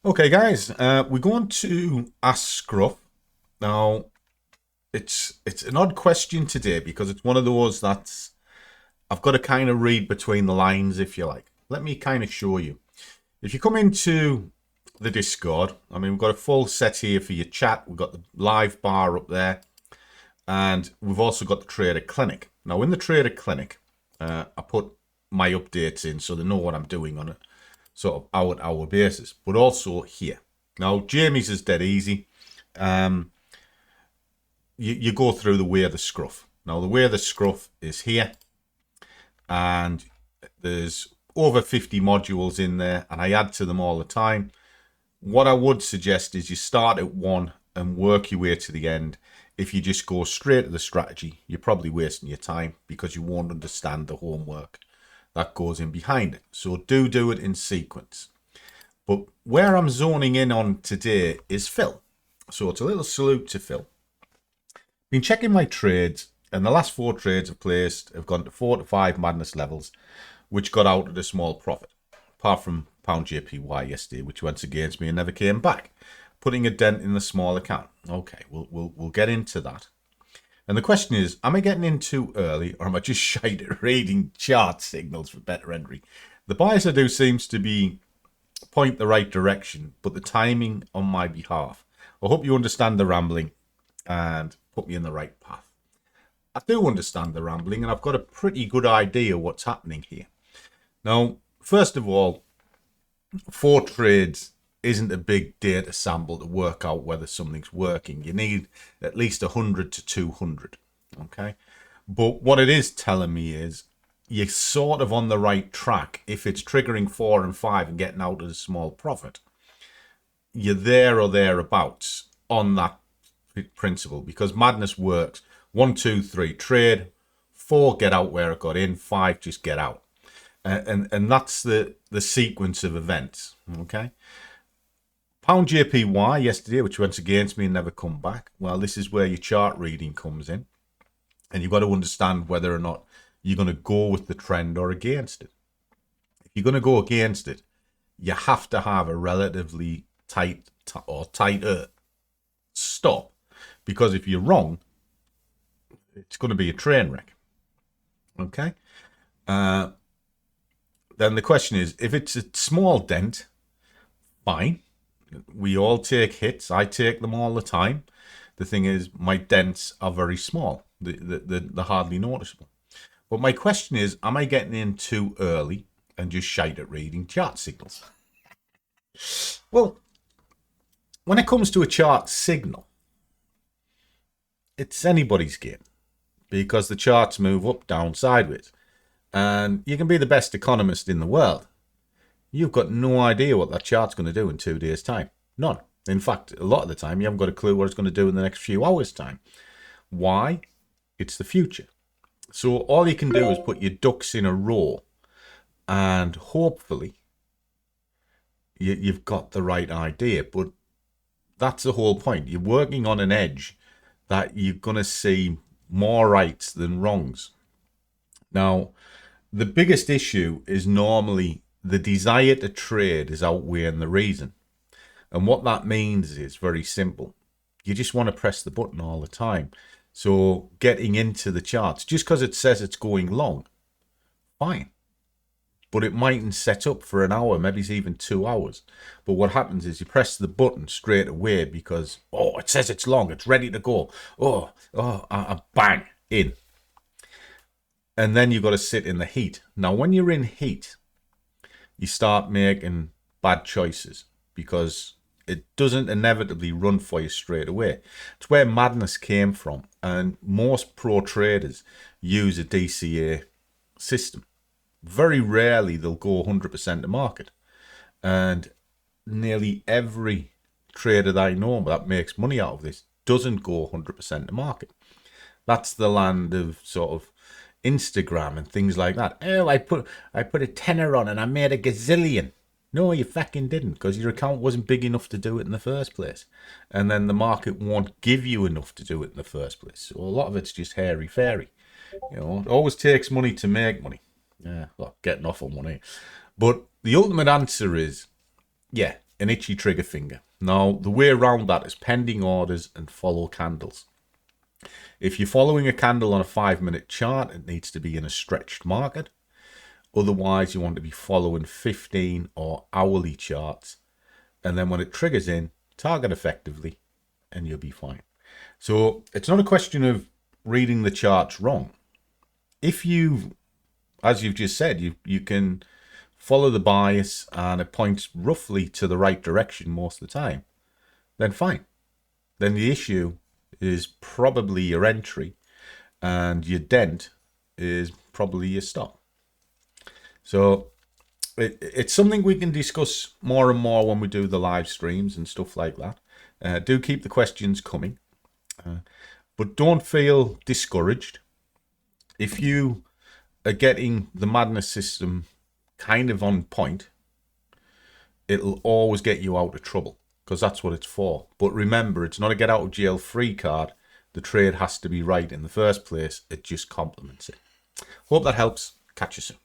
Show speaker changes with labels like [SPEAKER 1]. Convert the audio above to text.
[SPEAKER 1] Okay, guys, we're going to ask Scruff. Now, it's an odd question today because it's one of those that's I've got to kind of read between the lines, if you like. Let me kind of show you. If you come into the Discord, I mean, we've got a full set here for your chat. We've got the live bar up there, and we've also got the Trader Clinic. Now, in the Trader Clinic, I put my updates in so they know what I'm doing on it, sort of hour-to-hour basis, but also here. Now, Jamie's is dead easy. You go through the way of the scruff. Now, the way of the scruff is here, and there's over 50 modules in there, and I add to them all the time. What I would suggest is you start at one and work your way to the end. If you just go straight to the strategy, you're probably wasting your time because you won't understand the homework that goes in behind it. So do it in sequence. But where I'm zoning in on today is Phil. So it's a little salute to Phil. Been checking my trades, and the last 4 trades I've placed have gone to 4 to 5 madness levels, which got out at a small profit. Apart from pound JPY yesterday, which went against me and never came back, putting a dent in the small account. Okay, we'll get into that. And the question is, am I getting in too early, or am I just shite at reading chart signals for better entry? The bias I do seems to be point the right direction, but the timing on my behalf. I hope you understand the rambling and put me in the right path. I do understand the rambling, and I've got a pretty good idea what's happening here. Now, first of all, 4 trades isn't a big data sample to work out whether something's working. You need at least 100 to 200, okay? But what it is telling me is you're sort of on the right track. If it's triggering 4 and 5 and getting out at a small profit, you're there or thereabouts on that principle, because madness works. 1, 2, 3 trade, 4 get out where it got in, 5 just get out. And that's the sequence of events, okay? Pound JPY yesterday, which went against me and never come back. Well, this is where your chart reading comes in. And you've got to understand whether or not you're going to go with the trend or against it. If you're going to go against it, you have to have a relatively tight or tighter stop. Because if you're wrong, it's going to be a train wreck. Okay? Then the question is, if it's a small dent, fine. We all take hits. I take them all the time. The thing is, my dents are very small. They're hardly noticeable. But my question is, am I getting in too early and just shite at reading chart signals? Well, when it comes to a chart signal, it's anybody's game, because the charts move up, down, sideways. And you can be the best economist in the world. You've got no idea what that chart's going to do in 2 days' time. None. In fact, a lot of the time, you haven't got a clue what it's going to do in the next few hours' time. Why? It's the future. So all you can do is put your ducks in a row, and hopefully you've got the right idea. But that's the whole point. You're working on an edge that you're going to see more rights than wrongs. Now, the biggest issue is normally the desire to trade is outweighing the reason. And what that means is very simple. You just want to press the button all the time. So getting into the charts, just because it says it's going long, fine. But it mightn't set up for an hour, maybe it's even 2 hours. But what happens is you press the button straight away because, oh, it says it's long, it's ready to go. Bang, in. And then you've got to sit in the heat. Now, when you're in heat, you start making bad choices because it doesn't inevitably run for you straight away. It's where madness came from. And most pro traders use a DCA system. Very rarely they'll go 100% to market. And nearly every trader that I know that makes money out of this doesn't go 100% to market. That's the land of sort of Instagram and things like that. Oh, I put a tenner on and I made a gazillion. No, you fucking didn't, because your account wasn't big enough to do it in the first place. And then the market won't give you enough to do it in the first place. So a lot of it's just hairy-fairy. You know, it always takes money to make money. Yeah, well, getting off on money. But the ultimate answer is, yeah, an itchy trigger finger. Now, the way around that is pending orders and follow candles. If you're following a candle on a 5-minute chart, it needs to be in a stretched market. Otherwise, you want to be following 15 or hourly charts. And then when it triggers in, target effectively, and you'll be fine. So it's not a question of reading the charts wrong. If you, as you've just said, you can follow the bias and it points roughly to the right direction most of the time, then fine. Then the issue is probably your entry, and your dent is probably your stop. So it's something we can discuss more and more when we do the live streams and stuff like that. Do keep the questions coming, but don't feel discouraged. If you are getting the madness system kind of on point, it'll always get you out of trouble, because that's what it's for. But remember, it's not a get out of jail free card. The trade has to be right in the first place. It just complements it. Hope that helps. Catch you soon.